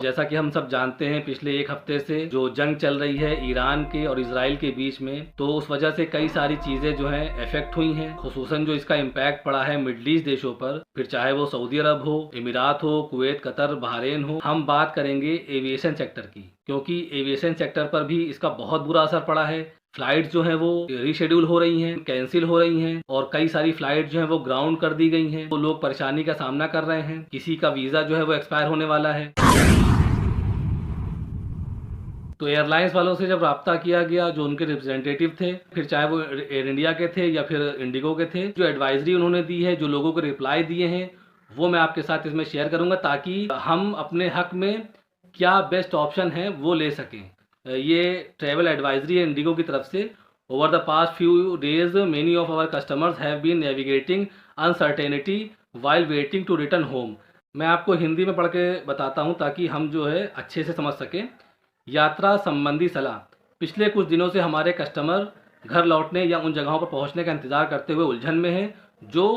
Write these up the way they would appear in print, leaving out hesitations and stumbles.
जैसा कि हम सब जानते हैं, पिछले एक हफ्ते से जो जंग चल रही है ईरान के और इजराइल के बीच में, तो उस वजह से कई सारी चीज़ें जो हैं इफेक्ट हुई हैं। खुसूसन जो इसका इम्पैक्ट पड़ा है मिडल ईस्ट देशों पर, फिर चाहे वो सऊदी अरब हो, इमिरात हो, कुवैत, कतर, बहरीन हो। हम बात करेंगे एविएशन सेक्टर की, क्योंकि एविएशन सेक्टर पर भी इसका बहुत बुरा असर पड़ा है। फ्लाइट जो है वो रीशेड्यूल हो रही हैं, कैंसिल हो रही हैं, और कई सारी फ्लाइट जो है वो ग्राउंड कर दी गई हैं। तो लोग परेशानी का सामना कर रहे हैं। किसी का वीज़ा जो है वो एक्सपायर होने वाला है। तो एयरलाइंस वालों से जब राब्ता किया गया, जो उनके रिप्रेजेंटेटिव थे, फिर चाहे वो एयर इंडिया के थे या फिर इंडिगो के थे, जो एडवाइजरी उन्होंने दी है, जो लोगों को रिप्लाई दिए हैं, वो मैं आपके साथ इसमें शेयर करूंगा, ताकि हम अपने हक में क्या बेस्ट ऑप्शन है वो ले सकें। ये ट्रैवल एडवाइजरी है इंडिगो की तरफ से। Over the past few days many of our customers have been navigating uncertainty while waiting to return home. मैं आपको हिंदी में पढ़ के बताता हूँ ताकि हम जो है अच्छे से समझ सकें। यात्रा संबंधी सलाह। पिछले कुछ दिनों से हमारे कस्टमर घर लौटने या उन जगहों पर पहुंचने का इंतज़ार करते हुए उलझन में हैं जो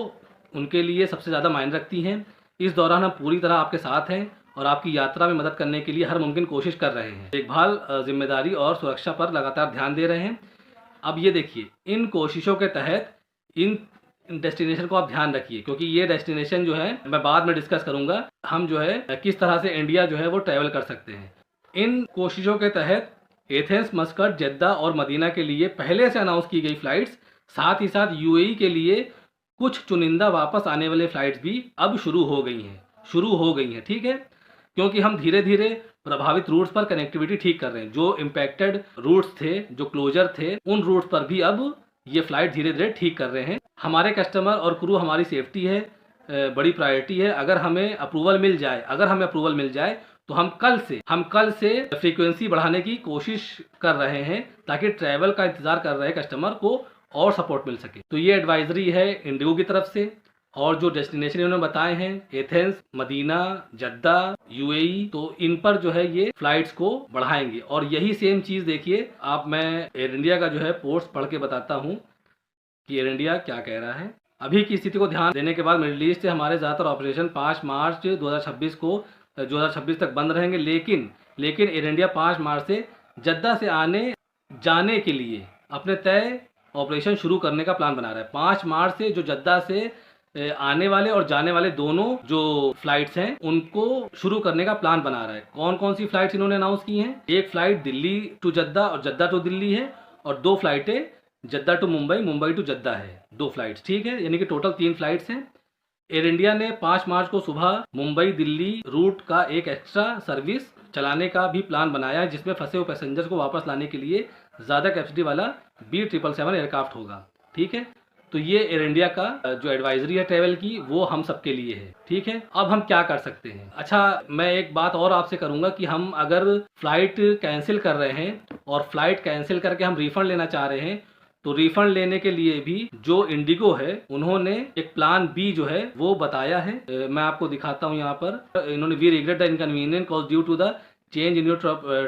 उनके लिए सबसे ज़्यादा मायने रखती हैं। इस दौरान हम पूरी तरह आपके साथ हैं और आपकी यात्रा में मदद करने के लिए हर मुमकिन कोशिश कर रहे हैं। देखभाल, जिम्मेदारी और सुरक्षा पर लगातार ध्यान दे रहे हैं। अब ये देखिए, इन कोशिशों के तहत इन डेस्टिनेशन को आप ध्यान रखिए, क्योंकि ये डेस्टिनेशन जो है मैं बाद में डिस्कस करूंगा, हम जो है किस तरह से इंडिया जो है वो ट्रैवल कर सकते हैं। इन कोशिशों के तहत एथेंस, मस्कट, जद्दा और मदीना के लिए पहले से अनाउंस की गई फ्लाइट्स, साथ ही साथ यूएई के लिए कुछ चुनिंदा वापस आने वाले फ्लाइट्स भी अब शुरू हो गई हैं। ठीक है, क्योंकि हम धीरे धीरे प्रभावित रूट्स पर कनेक्टिविटी ठीक कर रहे हैं। जो इम्पैक्टेड रूट्स थे, जो क्लोजर थे, उन रूट्स पर भी अब ये फ्लाइट धीरे धीरे ठीक कर रहे हैं। हमारे कस्टमर और क्रू, हमारी सेफ्टी है बड़ी प्रायोरिटी है। अगर हमें अप्रूवल मिल जाए तो हम कल से फ्रीक्वेंसी बढ़ाने की कोशिश कर रहे हैं, ताकि ट्रैवल का इंतजार कर रहे कस्टमर को और सपोर्ट मिल सके। तो ये एडवाइजरी है इंडिगो की तरफ से, और जो डेस्टिनेशन इन्होंने बताए हैं एथेंस, मदीना, जद्दा, यूएई, तो इन पर जो है ये फ्लाइट्स को बढ़ाएंगे। और यही सेम चीज़ देखिए आप, मैं एयर इंडिया का जो है पोस्ट पढ़ के बताता हूँ कि एयर इंडिया क्या कह रहा है। अभी की स्थिति को ध्यान देने के बाद मिडिल ईस्ट से हमारे ज़्यादातर ऑपरेशन 5 मार्च 2026 तक बंद रहेंगे, लेकिन एयर इंडिया 5 मार्च से जद्दा से आने जाने के लिए अपने तय ऑपरेशन शुरू करने का प्लान बना रहा है। 5 मार्च से जो जद्दा से आने वाले और जाने वाले दोनों जो फ्लाइट्स हैं उनको शुरू करने का प्लान बना रहा है। कौन कौन सी फ्लाइट्स इन्होंने अनाउंस की हैं? एक फ्लाइट दिल्ली टू जद्दा और जद्दा टू दिल्ली है, और 2 फ्लाइटें जद्दा टू मुंबई, मुंबई टू जद्दा है। 2 फ्लाइट्स, ठीक है, यानी कि टोटल 3 फ्लाइट्स हैं। एयर इंडिया ने 5 मार्च को सुबह मुंबई दिल्ली रूट का एक एक्स्ट्रा सर्विस चलाने का भी प्लान बनाया है, जिसमें फंसे हुए पैसेंजर्स को वापस लाने के लिए ज़्यादा कैपेसिटी वाला B777 एयरक्राफ्ट होगा। ठीक है, तो ये एयर इंडिया का जो एडवाइजरी है ट्रैवल की, वो हम सबके लिए है। ठीक है, अब हम क्या कर सकते हैं? अच्छा, मैं एक बात और आपसे करूंगा कि हम अगर फ्लाइट कैंसिल कर रहे हैं और फ्लाइट कैंसिल करके हम रिफंड लेना चाह रहे हैं, तो रिफंड लेने के लिए भी जो इंडिगो है उन्होंने एक प्लान बी जो है वो बताया है। मैं आपको दिखाता हूँ यहाँ पर। इन्होंने we regret the inconvenience caused due to the change in your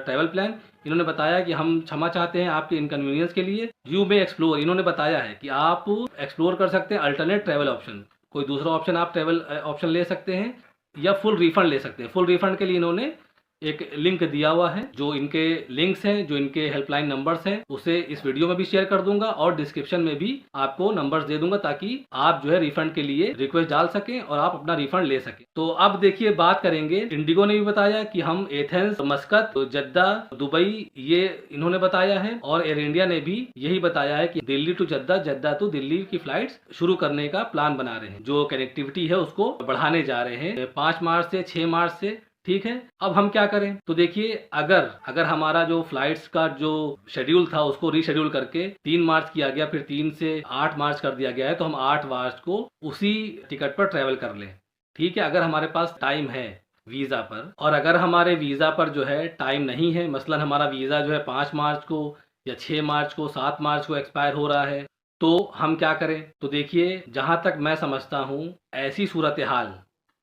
travel plan. इन्होंने बताया कि हम क्षमा चाहते हैं आपके इनकन्वीनियंस के लिए। यू मे एक्सप्लोर, इन्होंने बताया है कि आप एक्सप्लोर कर सकते हैं अल्टरनेट ट्रैवल ऑप्शन। कोई दूसरा ऑप्शन आप ट्रैवल ऑप्शन ले सकते हैं या फुल रिफंड ले सकते हैं। फुल रिफंड के लिए इन्होंने एक लिंक दिया हुआ है। जो इनके लिंक्स हैं, जो इनके हेल्पलाइन नंबर्स हैं, उसे इस वीडियो में भी शेयर कर दूंगा और डिस्क्रिप्शन में भी आपको नंबर्स दे दूंगा, ताकि आप जो है रिफंड के लिए रिक्वेस्ट डाल सकें और आप अपना रिफंड ले सकें। तो अब देखिए, बात करेंगे। इंडिगो ने भी बताया कि हम एथेंस, मस्कत, जद्दा, दुबई, ये इन्होंने बताया है, और एयर इंडिया ने भी यही बताया है कि दिल्ली टू जद्दा, जद्दा टू दिल्ली की फ्लाइट्स शुरू करने का प्लान बना रहे हैं। जो कनेक्टिविटी है उसको बढ़ाने जा रहे हैं 5 मार्च से 6 मार्च से। ठीक है, अब हम क्या करें? तो देखिए, अगर हमारा जो फ्लाइट्स का जो शेड्यूल था उसको रीशेड्यूल करके 3 मार्च किया गया, फिर 3 से 8 मार्च कर दिया गया है, तो हम 8 मार्च को उसी टिकट पर ट्रेवल कर लें। ठीक है, अगर हमारे पास टाइम है वीज़ा पर, और अगर हमारे वीज़ा पर जो है टाइम नहीं है, मसलन हमारा वीज़ा जो है 5 मार्च को या 6 मार्च को, 7 मार्च को एक्सपायर हो रहा है, तो हम क्या करें? तो देखिए, जहाँ तक मैं समझता हूँ, ऐसी सूरत हाल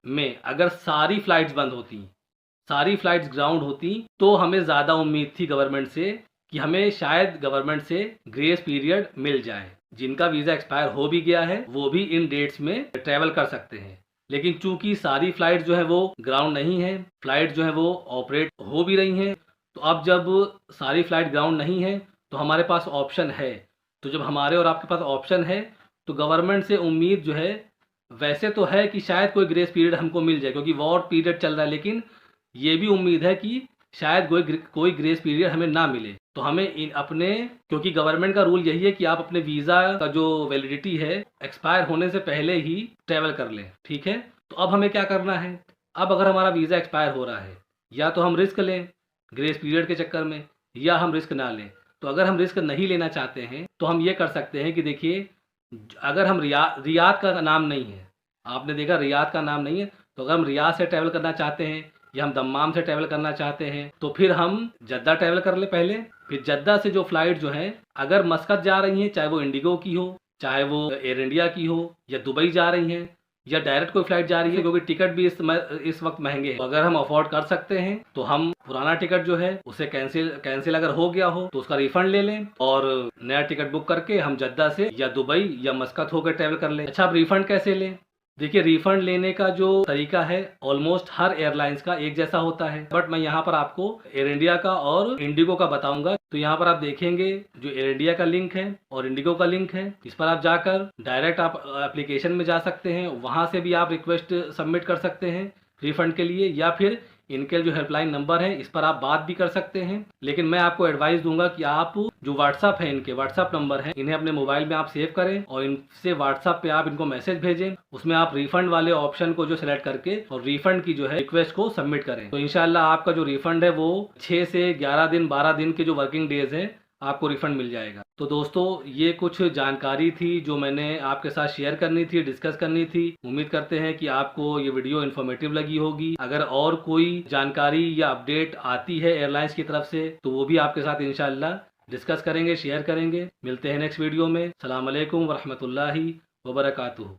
में अगर सारी फ्लाइट्स बंद होती, सारी फ्लाइट्स ग्राउंड होती, तो हमें ज़्यादा उम्मीद थी गवर्नमेंट से कि हमें शायद गवर्नमेंट से ग्रेस पीरियड मिल जाए। जिनका वीज़ा एक्सपायर हो भी गया है वो भी इन डेट्स में ट्रैवल कर सकते हैं। लेकिन चूंकि सारी फ्लाइट जो है वो ग्राउंड नहीं है, फ्लाइट जो है वो ऑपरेट हो भी रही हैं। तो अब जब सारी फ्लाइट ग्राउंड नहीं है तो हमारे पास ऑप्शन है। तो जब हमारे और आपके पास ऑप्शन है तो गवर्नमेंट से उम्मीद जो है वैसे तो है कि शायद कोई ग्रेस पीरियड हमको मिल जाए, क्योंकि वॉर पीरियड चल रहा है, लेकिन ये भी उम्मीद है कि शायद कोई ग्रेस पीरियड हमें ना मिले। तो हमें अपने, क्योंकि गवर्नमेंट का रूल यही है कि आप अपने वीज़ा का जो वैलिडिटी है एक्सपायर होने से पहले ही ट्रैवल कर लें, ठीक है। तो अब हमें क्या करना है, अब अगर हमारा वीज़ा एक्सपायर हो रहा है, या तो हम रिस्क लें ग्रेस पीरियड के चक्कर में, या हम रिस्क ना लें। तो अगर हम रिस्क नहीं लेना चाहते हैं तो हम ये कर सकते हैं कि देखिए, अगर हम रियाद का नाम नहीं है, आपने देखा रियाद का नाम नहीं है, तो अगर हम रियाद से ट्रैवल करना चाहते हैं या हम दम्माम से ट्रैवल करना चाहते हैं तो फिर हम जद्दा ट्रैवल कर ले पहले। फिर जद्दा से जो फ्लाइट जो है अगर मस्कत जा रही हैं, चाहे वो इंडिगो की हो, चाहे वो एयर इंडिया की हो, या दुबई जा रही हैं, या डायरेक्ट कोई फ्लाइट जा रही है, क्योंकि टिकट भी इस वक्त महंगे हैं। तो अगर हम अफोर्ड कर सकते हैं तो हम पुराना टिकट जो है उसे कैंसिल अगर हो गया हो तो उसका रिफंड ले लें और नया टिकट बुक करके हम जद्दा से या दुबई या मस्कत होकर ट्रैवल कर लें। अच्छा, अब रिफंड कैसे लें? देखिए, रिफंड लेने का जो तरीका है ऑलमोस्ट हर एयरलाइंस का एक जैसा होता है, बट मैं यहाँ पर आपको एयर इंडिया का और इंडिगो का बताऊंगा। तो यहाँ पर आप देखेंगे जो एयर इंडिया का लिंक है और इंडिगो का लिंक है, इस पर आप जाकर डायरेक्ट आप एप्लीकेशन में जा सकते हैं, वहाँ से भी आप रिक्वेस्ट सबमिट कर सकते हैं रिफंड के लिए, या फिर इनके जो हेल्पलाइन नंबर है इस पर आप बात भी कर सकते हैं। लेकिन मैं आपको एडवाइस दूंगा कि आप जो व्हाट्सअप है, इनके व्हाट्सअप नंबर है, इन्हें अपने मोबाइल में आप सेव करें और इनसे व्हाट्सअप पे आप इनको मैसेज भेजें। उसमें आप रिफंड वाले ऑप्शन को जो सिलेक्ट करके और रिफंड की जो है रिक्वेस्ट को सबमिट करें। तो इंशाल्लाह आपका जो रिफंड है वो 6 से 11 दिन 12 दिन के जो वर्किंग डेज है आपको रिफंड मिल जाएगा। तो दोस्तों, ये कुछ जानकारी थी जो मैंने आपके साथ शेयर करनी थी, डिस्कस करनी थी। उम्मीद करते हैं कि आपको ये वीडियो इन्फॉर्मेटिव लगी होगी। अगर और कोई जानकारी या अपडेट आती है एयरलाइंस की तरफ से तो वो भी आपके साथ इंशाल्लाह डिस्कस करेंगे, शेयर करेंगे। मिलते हैं नेक्स्ट वीडियो में। अस्सलाम वालेकुम वरहमतुल्लाहि वबरकातुहू।